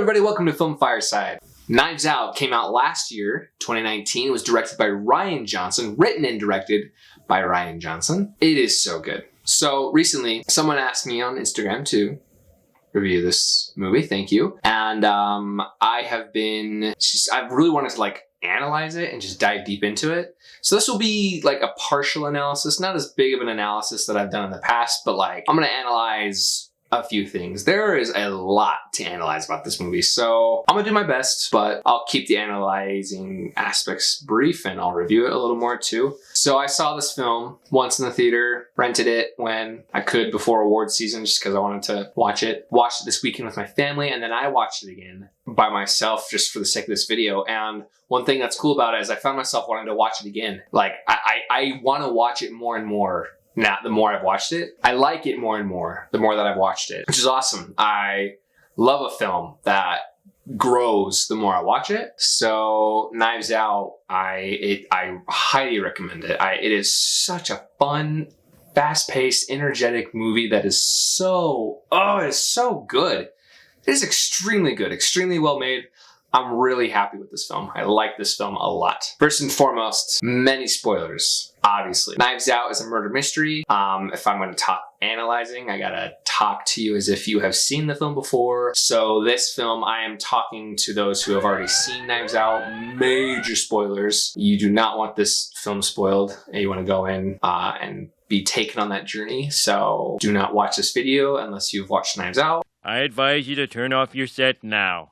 everybody, welcome to Film Fireside. Knives Out came out last year, 2019. It was directed by Rian Johnson, written and directed by Rian Johnson. It is so good. So recently, someone asked me on Instagram to review this movie, thank you. And I really wanted to analyze it and just dive deep into it. So this will be like a partial analysis, not as big of an analysis that I've done in the past, but I'm gonna analyze a few things. There is a lot to analyze about this movie, so I'm gonna do my best, but I'll keep the analyzing aspects brief and I'll review it a little more too. So I saw this film once in the theater, rented it when I could before awards season just because I wanted to watch it. Watched it this weekend with my family, and then I watched it again by myself just for the sake of this video. And one thing that's cool about it is I found myself wanting to watch it again. I want to watch it more and more. Now, the more I've watched it, I like it more and more the more that I've watched it, which is awesome. I love a film that grows the more I watch it. So Knives Out, I highly recommend it. It is such a fun, fast-paced, energetic movie that is it is so good. It is extremely good, extremely well made. I'm really happy with this film. I like this film a lot. First and foremost, many spoilers, obviously. Knives Out is a murder mystery. If I'm going to talk analyzing, I gotta talk to you as if you have seen the film before. So this film, I am talking to those who have already seen Knives Out. Major spoilers. You do not want this film spoiled. You want to go in and be taken on that journey. So do not watch this video unless you've watched Knives Out. I advise you to turn off your set now.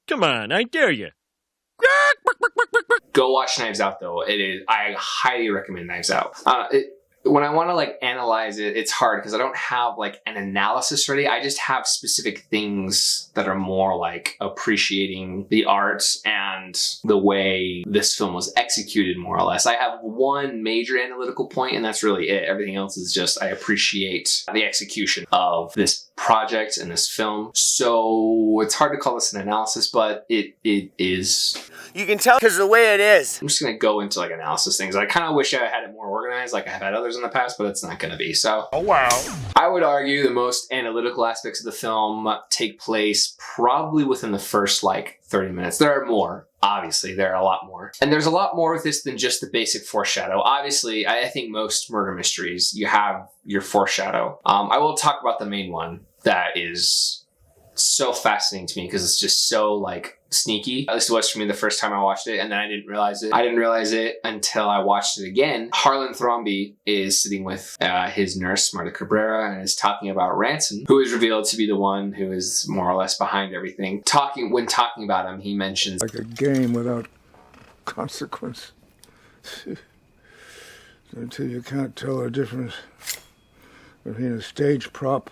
Come on, I dare you. Go watch Knives Out though. I highly recommend Knives Out. When I want to analyze it, it's hard because I don't have an analysis ready. I just have specific things that are more appreciating the art and the way this film was executed, more or less. I have one major analytical point and that's really it. Everything else is just I appreciate the execution of this project and this film. So it's hard to call this an analysis, but it is. You can tell because the way it is. I'm just gonna go into analysis things. I kind of wish I had it more organized like I have had others in the past, but it's not gonna be. So, oh wow. I would argue the most analytical aspects of the film take place probably within the first 30 minutes. There are more. Obviously, there are a lot more. And there's a lot more with this than just the basic foreshadow. Obviously, I think most murder mysteries, you have your foreshadow. I will talk about the main one that is so fascinating to me because it's just so sneaky. At least it was for me the first time I watched it, and then I didn't realize it. I didn't realize it until I watched it again. Harlan Thrombey is sitting with his nurse, Marta Cabrera, and is talking about Ranson, who is revealed to be the one who is more or less behind everything. When talking about him, he mentions like a game without consequence. Until you can't tell the difference between a stage prop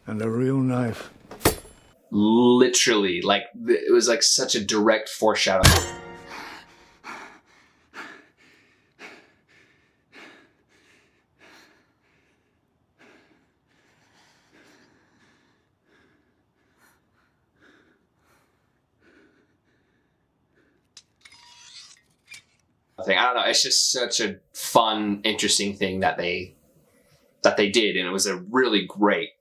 and a real knife. Literally, it was such a direct foreshadow. I don't know, it's just such a fun, interesting thing that they did, and it was a really great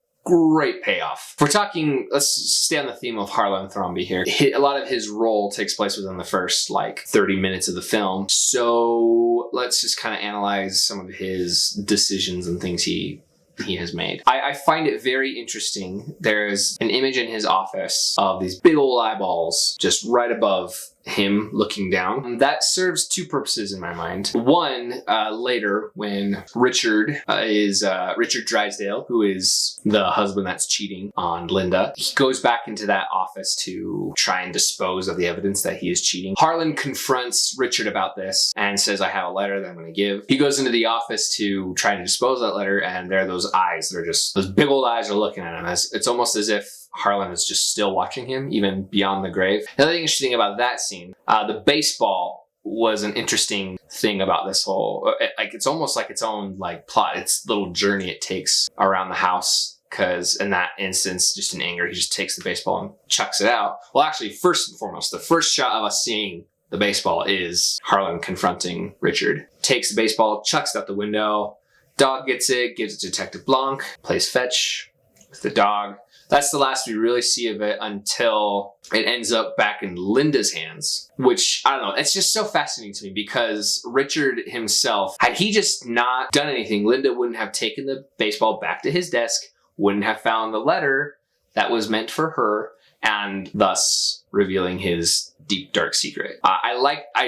payoff. If we're talking, let's stay on the theme of Harlan Thrombey here. A lot of his role takes place within the first 30 minutes of the film. So let's just kind of analyze some of his decisions and things he has made. I find it very interesting. There's an image in his office of these big old eyeballs just right above him looking down. That serves two purposes in my mind. One, later when Richard Drysdale, who is the husband that's cheating on Linda, he goes back into that office to try and dispose of the evidence that he is cheating. Harlan confronts Richard about this and says, I have a letter that I'm going to give. He goes into the office to try to dispose of that letter, and there are those eyes. They're just, those big old eyes are looking at him. It's almost as if Harlan is just still watching him, even beyond the grave. Another thing interesting about that scene, the baseball was an interesting thing about this whole, it's almost like its own plot, its little journey it takes around the house. Because in that instance, just in anger, he just takes the baseball and chucks it out. Well, actually, first and foremost, the first shot of us seeing the baseball is Harlan confronting Richard. Takes the baseball, chucks it out the window. Dog gets it, gives it to Detective Blanc, plays fetch with the dog. That's the last we really see of it until it ends up back in Linda's hands, which, I don't know, it's just so fascinating to me because Richard himself, had he just not done anything, Linda wouldn't have taken the baseball back to his desk, wouldn't have found the letter that was meant for her, and thus revealing his deep, dark secret. I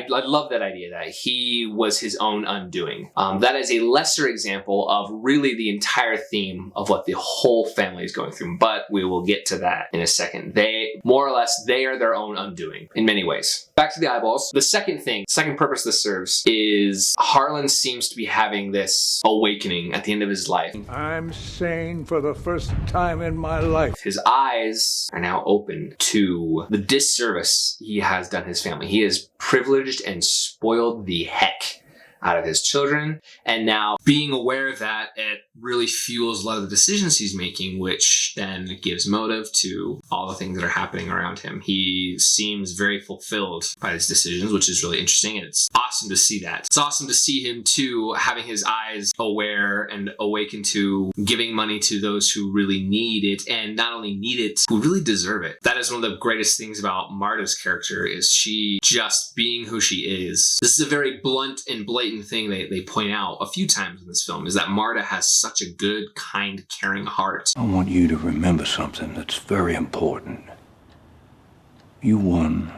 love that idea that he was his own undoing. That is a lesser example of really the entire theme of what the whole family is going through, but we will get to that in a second. They, more or less, they are their own undoing in many ways. Back to the eyeballs. The second purpose this serves is Harlan seems to be having this awakening at the end of his life. I'm sane for the first time in my life. His eyes are now open to the disservice he has done his family. He has privileged and spoiled the heck out of his children, and now being aware of that, it really fuels a lot of the decisions he's making, which then gives motive to all the things that are happening around him. He seems very fulfilled by his decisions, which is really interesting, and it's awesome to see that. It's awesome to see him too, having his eyes aware and awaken to giving money to those who really need it, and not only need it, who really deserve it. That is one of the greatest things about Marta's character, is she just being who she is. This is a very blunt and blatant thing they point out a few times in this film, is that Marta has such a good, kind, caring heart. I want you to remember something that's very important. You won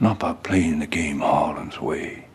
not by playing the game Harlan's way,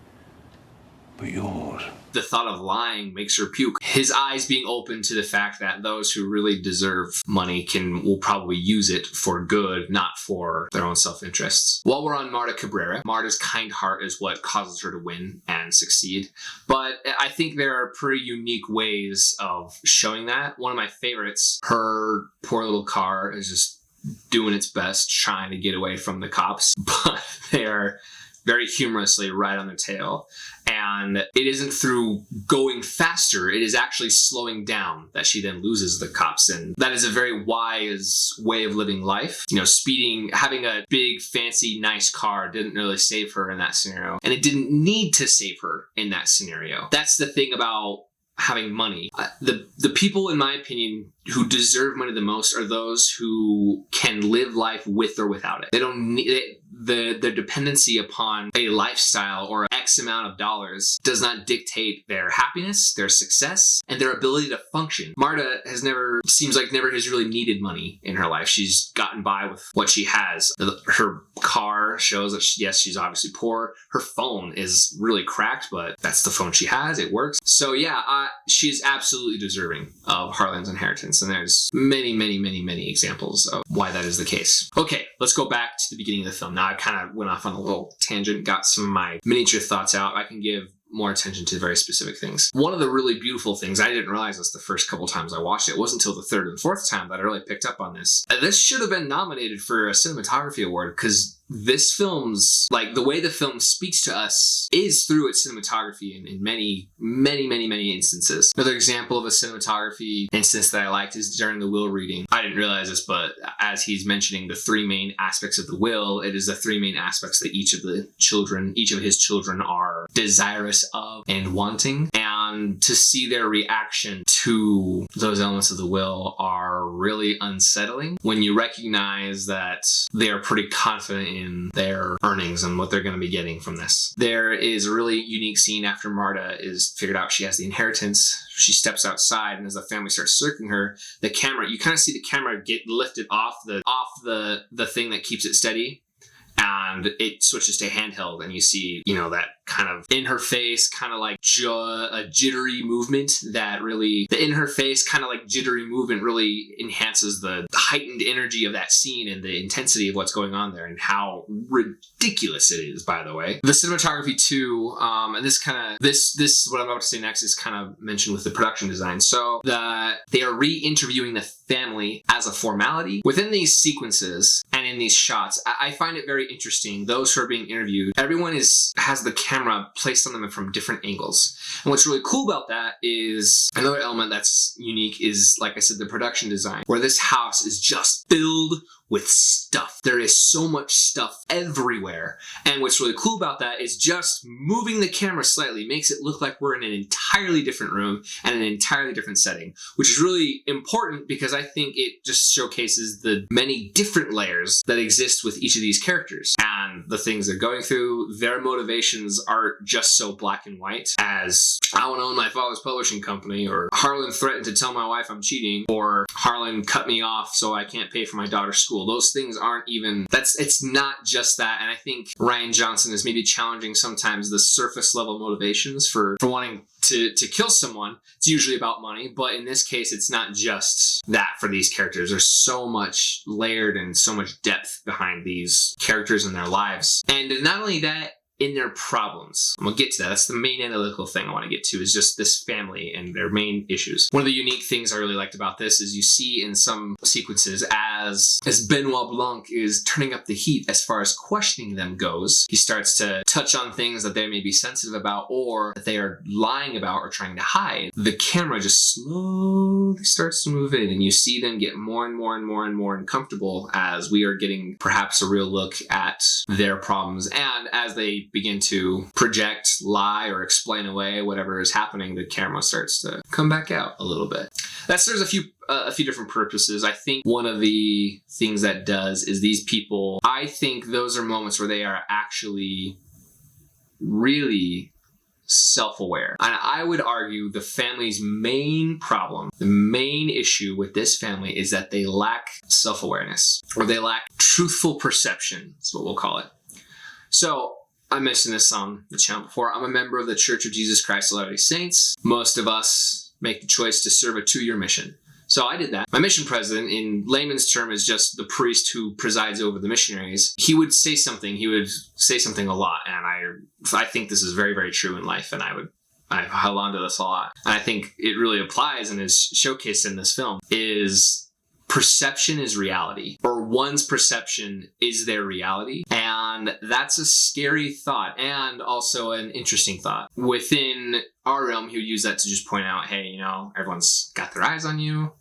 but yours. The thought of lying makes her puke. His eyes being open to the fact that those who really deserve money will probably use it for good, not for their own self-interests. While we're on Marta Cabrera, Marta's kind heart is what causes her to win and succeed. But I think there are pretty unique ways of showing that. One of my favorites, her poor little car is just doing its best, trying to get away from the cops, but they're very humorously right on their tail. And it isn't through going faster, it is actually slowing down that she then loses the cops. And that is a very wise way of living life. You know, speeding, having a big, fancy, nice car didn't really save her in that scenario. And it didn't need to save her in that scenario. That's the thing about having money. The people, in my opinion, who deserve money the most are those who can live life with or without it. They don't need it. The dependency upon a lifestyle or X amount of dollars does not dictate their happiness, their success, and their ability to function. Marta seems like never has really needed money in her life. She's gotten by with what she has. Her car shows that, yes, she's obviously poor. Her phone is really cracked, but that's the phone she has. It works. So yeah, she is absolutely deserving of Harlan's inheritance. And there's many, many, many, many examples of why that is the case. Okay, let's go back to the beginning of the film. Now I kind of went off on a little tangent, got some of my miniature thoughts out. I can give more attention to very specific things. One of the really beautiful things, I didn't realize this the first couple times I watched it. It wasn't until the third and fourth time that I really picked up on this. This should have been nominated for a cinematography award, because this film's, like, the way the film speaks to us is through its cinematography in many, many, many, many instances. Another example of a cinematography instance that I liked is during the will reading. I didn't realize this, but as he's mentioning the three main aspects of the will, it is the three main aspects that each of his children are desirous of and wanting. And to see their reaction to those elements of the will are really unsettling when you recognize that they are pretty confident in their earnings and what they're going to be getting from this. There is a really unique scene after Marta is figured out she has the inheritance. She steps outside, and as the family starts circling her, the camera, you kind of see the camera get lifted off the thing that keeps it steady, and it switches to handheld, and you see, you know, that kind of in her face, kind of like a jittery movement that really, the in her face kind of like jittery movement really enhances the heightened energy of that scene and the intensity of what's going on there, and how ridiculous it is, by the way. The cinematography too, and this what I'm about to say next is kind of mentioned with the production design. So they are re-interviewing the family as a formality within these sequences and in these shots. I find it very interesting. Those who are being interviewed, everyone has the camera camera placed on them from different angles. And what's really cool about that is another element that's unique is, like I said, the production design, where this house is just filled with stuff. There is so much stuff everywhere. And what's really cool about that is just moving the camera slightly makes it look like we're in an entirely different room and an entirely different setting, which is really important because I think it just showcases the many different layers that exist with each of these characters and the things they're going through. Their motivations aren't just so black and white as I want to own my father's publishing company, or Harlan threatened to tell my wife I'm cheating, or Harlan cut me off so I can't pay for my daughter's school. Those things aren't even, it's not just that. And I think Rian Johnson is maybe challenging sometimes the surface level motivations for wanting to kill someone. It's usually about money, but in this case, it's not just that for these characters. There's so much layered and so much depth behind these characters and their lives. And not only that, in their problems. I'm gonna get to that. That's the main analytical thing I want to get to, is just this family and their main issues. One of the unique things I really liked about this is you see in some sequences as Benoit Blanc is turning up the heat as far as questioning them goes, he starts to touch on things that they may be sensitive about or that they are lying about or trying to hide. The camera just slowly starts to move in, and you see them get more and more and more and more uncomfortable as we are getting perhaps a real look at their problems. And as they begin to project, lie, or explain away whatever is happening, the camera starts to come back out a little bit. That serves a few different purposes. I think one of the things that does is these people, I think those are moments where they are actually really self-aware. And I would argue the family's main problem, the main issue with this family is that they lack self-awareness, or they lack truthful perception, is what we'll call it. So I mentioned this on the channel before. I'm a member of the Church of Jesus Christ of Latter-day Saints. Most of us make the choice to serve a 2-year mission. So I did that. My mission president, in layman's term, is just the priest who presides over the missionaries. He would say something a lot, and I think this is very, very true in life, and I've held on to this a lot. And I think it really applies and is showcased in this film, is perception is reality, or one's perception is their reality. And that's a scary thought, and also an interesting thought. Within our realm, he would use that to just point out, hey, you know, everyone's got their eyes on you.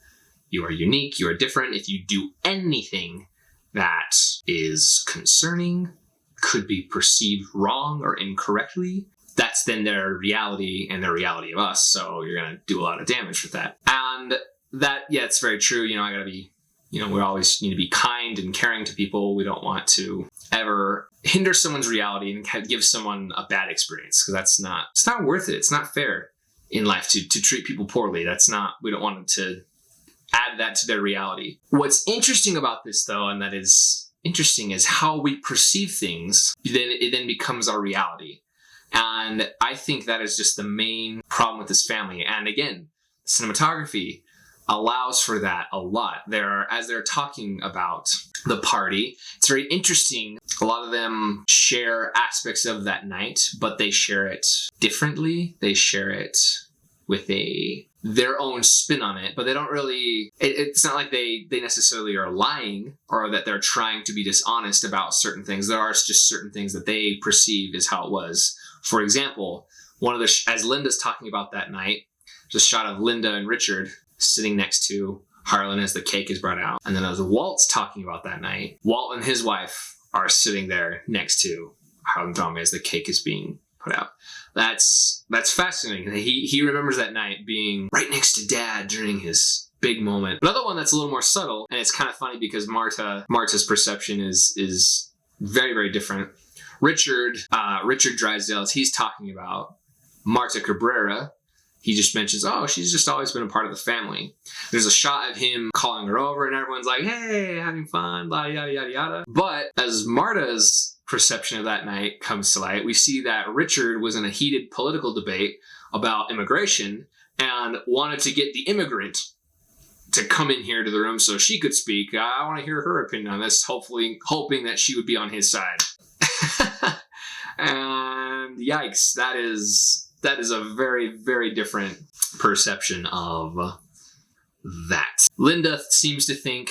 You are unique. You are different. If you do anything that is concerning, could be perceived wrong or incorrectly, that's then their reality and their reality of us. So you're going to do a lot of damage with that. And that, yeah, it's very true. You know, I gotta be, you know, we always need to be kind and caring to people. We don't want to ever hinder someone's reality and give someone a bad experience, because it's not worth it. It's not fair in life to treat people poorly. We don't want to add that to their reality. What's interesting about this, though, and that is interesting, is how we perceive things. It then becomes our reality. And I think that is just the main problem with this family. And again, cinematography allows for that a lot. As they're talking about the party, it's very interesting. A lot of them share aspects of that night, but they share it differently. They share it with their own spin on it, but they don't really, it's not like they necessarily are lying or that they're trying to be dishonest about certain things. There are just certain things that they perceive is how it was. For example, as Linda's talking about that night, there's a shot of Linda and Richard sitting next to Harlan as the cake is brought out. And then as Walt's talking about that night, Walt and his wife are sitting there next to Harlan Dome as the cake is being put out. That's fascinating. He remembers that night being right next to Dad during his big moment. Another one that's a little more subtle, and it's kind of funny because Marta's perception is very, very different. Richard Drysdale, as he's talking about Marta Cabrera, he just mentions, oh, she's just always been a part of the family. There's a shot of him calling her over and everyone's like, hey, having fun, blah, yada, yada, yada. But as Marta's perception of that night comes to light, we see that Richard was in a heated political debate about immigration and wanted to get the immigrant to come in here to the room so she could speak. I want to hear her opinion on this, hoping that she would be on his side. And yikes, that is a very, very different perception of that. Linda seems to think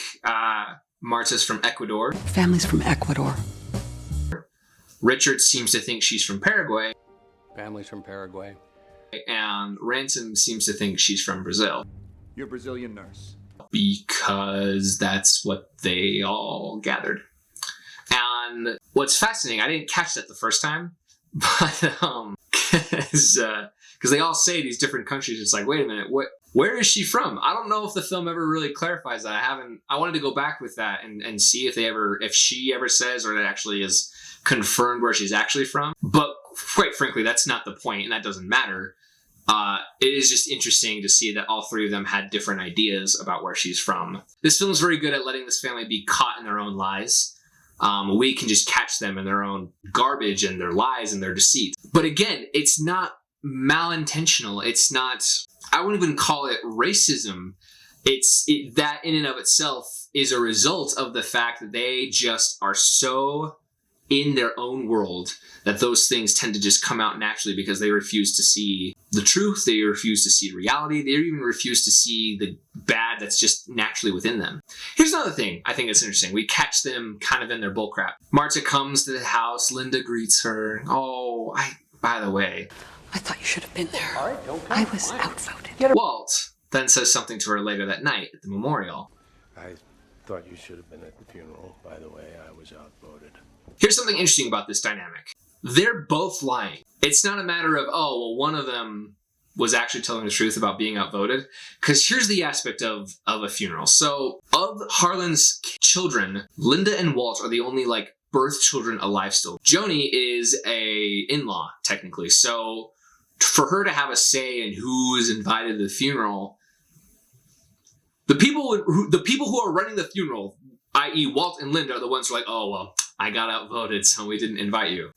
Marta's from Ecuador. Family's from Ecuador. Richard seems to think she's from Paraguay. Family's from Paraguay. And Ransom seems to think she's from Brazil. You're a Brazilian nurse. Because that's what they all gathered. And what's fascinating, I didn't catch that the first time, but because they all say these different countries, it's like, wait a minute, where is she from? I don't know if the film ever really clarifies that. I wanted to go back with that and see if she ever says, or it actually is confirmed where she's actually from. But quite frankly, that's not the point, and that doesn't matter. It is just interesting to see that all three of them had different ideas about where she's from. This film is very good at letting this family be caught in their own lies. We can just catch them in their own garbage and their lies and their deceit. But again, it's not malintentional. It's not, I wouldn't even call it racism. That in and of itself is a result of the fact that they just are so in their own world that those things tend to just come out naturally because they refuse to see the truth, they refuse to see reality, they even refuse to see the bad that's just naturally within them. Here's another thing I think that's interesting. We catch them kind of in their bullcrap. Marta comes to the house, Linda greets her. Oh, by the way, I thought you should have been there. All right, don't I was outvoted. Walt then says something to her later that night at the memorial. I thought you should have been at the funeral. By the way, I was outvoted. Here's something interesting about this dynamic. They're both lying. It's not a matter of, oh, well, one of them was actually telling the truth about being outvoted. Because here's the aspect of a funeral. So, of Harlan's children, Linda and Walt are the only, birth children alive still. Joni is a in-law, technically. So, for her to have a say in who is invited to the funeral, the people who are running the funeral, i.e. Walt and Linda, are the ones who are like, oh, well, I got outvoted, so we didn't invite you.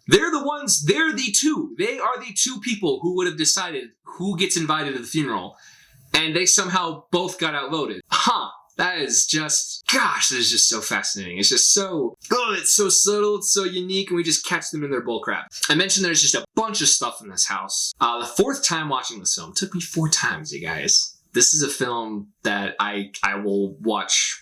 They are the two people who would have decided who gets invited to the funeral, and they somehow both got outvoted. That is just, gosh, that is just so fascinating. It's just so, it's so subtle, it's so unique, and we just catch them in their bullcrap. I mentioned there's just a bunch of stuff in this house. The fourth time watching this film, took me 4 times, you guys. This is a film that I will watch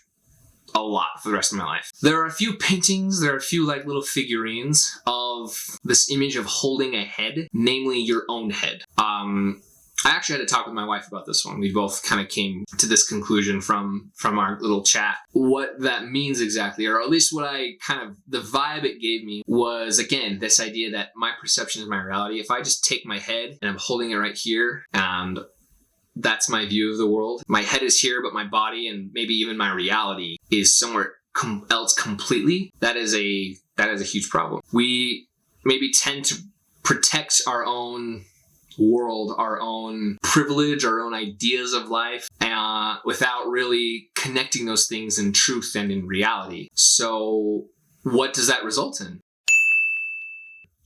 a lot for the rest of my life. There are a few paintings, there are a few little figurines of this image of holding a head, namely your own head. I actually had to talk with my wife about this one. We both kind of came to this conclusion from our little chat. What that means exactly, or at least what the vibe it gave me was, again, this idea that my perception is my reality. If I just take my head and I'm holding it right here, and that's my view of the world. My head is here, but my body and maybe even my reality is somewhere else completely. That is a huge problem. We maybe tend to protect our own world, our own privilege, our own ideas of life, without really connecting those things in truth and in reality. So what does that result in?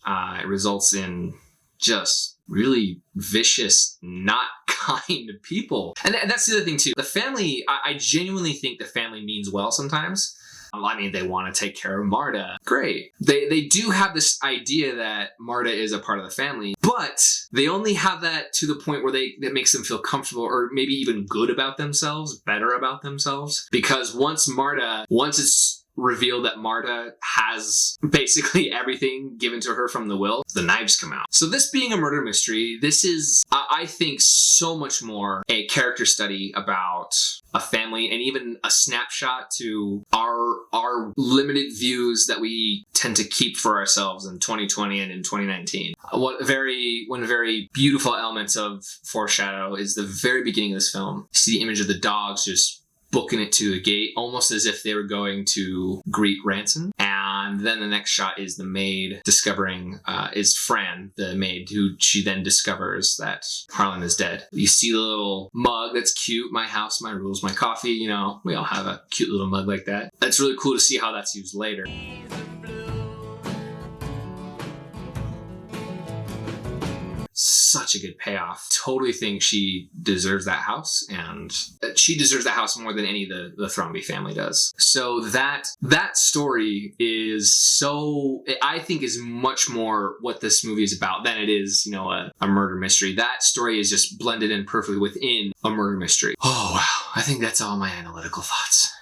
It results in just really vicious, not kind people. And that's the other thing too. The family, I genuinely think the family means well sometimes. I mean, they want to take care of Marta. Great. They do have this idea that Marta is a part of the family, but they only have that to the point where that makes them feel comfortable or maybe even good about themselves, better about themselves. Because once it's revealed that Marta has basically everything given to her from the will, the knives come out. So this being a murder mystery, this is, I think, so much more a character study about a family and even a snapshot to our limited views that we tend to keep for ourselves in 2020 and in 2019. One very beautiful element of foreshadow is the very beginning of this film. You see the image of the dogs just booking it to the gate, almost as if they were going to greet Ransom. And then the next shot is the maid discovering, is Fran, the maid, who she then discovers that Harlan is dead. You see the little mug that's cute, my house, my rules, my coffee, we all have a cute little mug like that. It's really cool to see how that's used later. Such a good payoff. Totally think she deserves that house, and she deserves that house more than any of the Thrombey family does. So that story is I think is much more what this movie is about than it is, a murder mystery. That story is just blended in perfectly within a murder mystery. Oh, wow. I think that's all my analytical thoughts.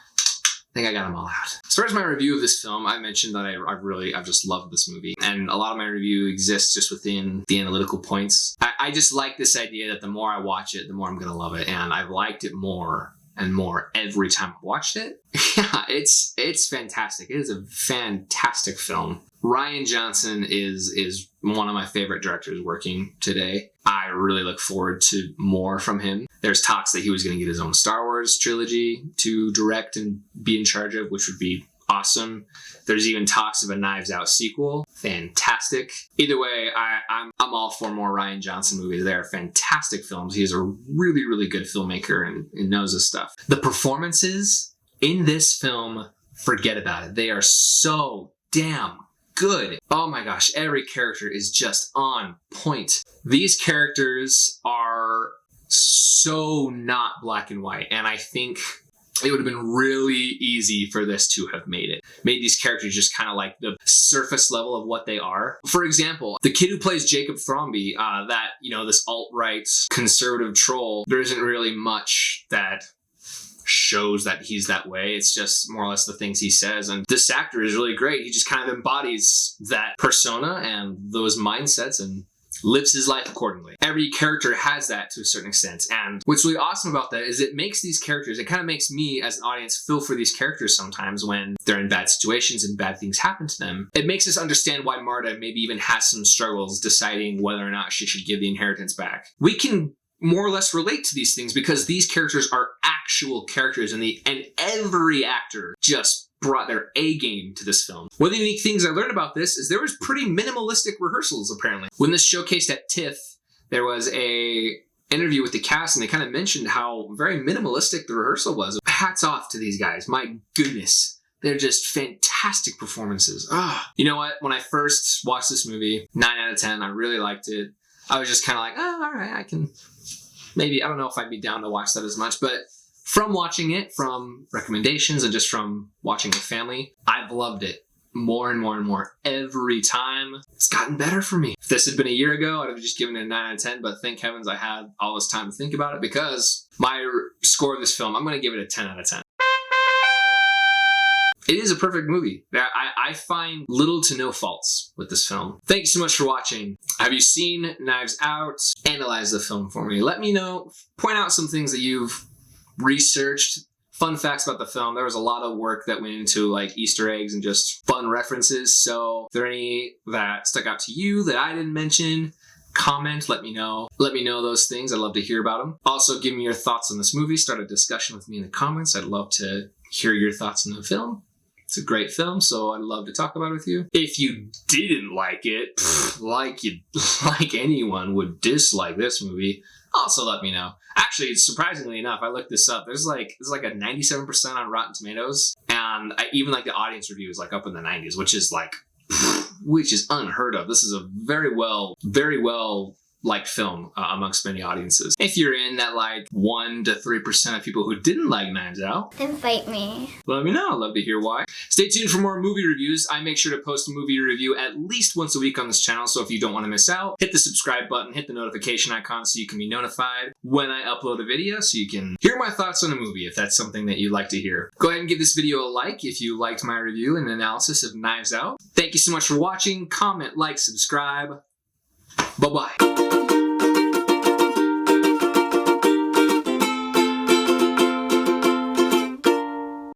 I think I got them all out. As far as my review of this film, I mentioned that I've just loved this movie. And a lot of my review exists just within the analytical points. I just like this idea that the more I watch it, the more I'm going to love it. And I've liked it more and more every time I've watched it. Yeah, it's fantastic. It is a fantastic film. Rian Johnson is one of my favorite directors working today. I really look forward to more from him. There's talks that he was going to get his own Star Wars trilogy to direct and be in charge of, which would be awesome. There's even talks of a Knives Out sequel. Fantastic. Either way, I'm all for more Rian Johnson movies. They are fantastic films. He is a really, really good filmmaker and knows his stuff. The performances in this film, forget about it. They are so damn good. Oh my gosh, every character is just on point. These characters are so not black and white, and I think it would have been really easy for this to have made these characters just kind of like the surface level of what they are. For example, the kid who plays Jacob Thromby, this alt-right conservative troll, there isn't really much that shows that he's that way. It's just more or less the things he says. And this actor is really great. He just kind of embodies that persona and those mindsets and lives his life accordingly. Every character has that to a certain extent. And what's really awesome about that is it makes these characters, it kind of makes me as an audience feel for these characters sometimes when they're in bad situations and bad things happen to them. It makes us understand why Marta maybe even has some struggles deciding whether or not she should give the inheritance back. We can more or less relate to these things because these characters are actual characters, and every actor just brought their A game to this film. One of the unique things I learned about this is there was pretty minimalistic rehearsals apparently. When this showcased at TIFF, there was a interview with the cast and they kind of mentioned how very minimalistic the rehearsal was. Hats off to these guys. My goodness. They're just fantastic performances. You know what? When I first watched this movie, 9 out of 10, I really liked it. I was just kind of like, all right, I can maybe, I don't know if I'd be down to watch that as much, but from watching it, from recommendations and just from watching with family, I've loved it more and more and more every time. It's gotten better for me. If this had been a year ago, I'd have just given it a 9 out of 10, but thank heavens I had all this time to think about it because my score of this film, I'm going to give it a 10 out of 10. It is a perfect movie. I find little to no faults with this film. Thank you so much for watching. Have you seen Knives Out? Analyze the film for me. Let me know. Point out some things that you've researched. Fun facts about the film. There was a lot of work that went into like Easter eggs and just fun references. So if there are any that stuck out to you that I didn't mention, comment, let me know. Let me know those things. I'd love to hear about them. Also, give me your thoughts on this movie. Start a discussion with me in the comments. I'd love to hear your thoughts on the film. It's a great film, so I'd love to talk about it with you. If you didn't like it, like anyone would dislike this movie, also let me know. Actually, surprisingly enough, I looked this up. There's like a 97% on Rotten Tomatoes, and even like the audience review is like up in the 90s, which is unheard of. This is a very well liked film amongst many audiences. If you're in that like 1 to 3% of people who didn't like Knives Out, invite me. Let me know. I'd love to hear why. Stay tuned for more movie reviews. I make sure to post a movie review at least once a week on this channel, so if you don't want to miss out, hit the subscribe button, hit the notification icon so you can be notified when I upload a video so you can hear my thoughts on a movie if that's something that you'd like to hear. Go ahead and give this video a like if you liked my review and analysis of Knives Out. Thank you so much for watching. Comment, like, subscribe. Bye-bye.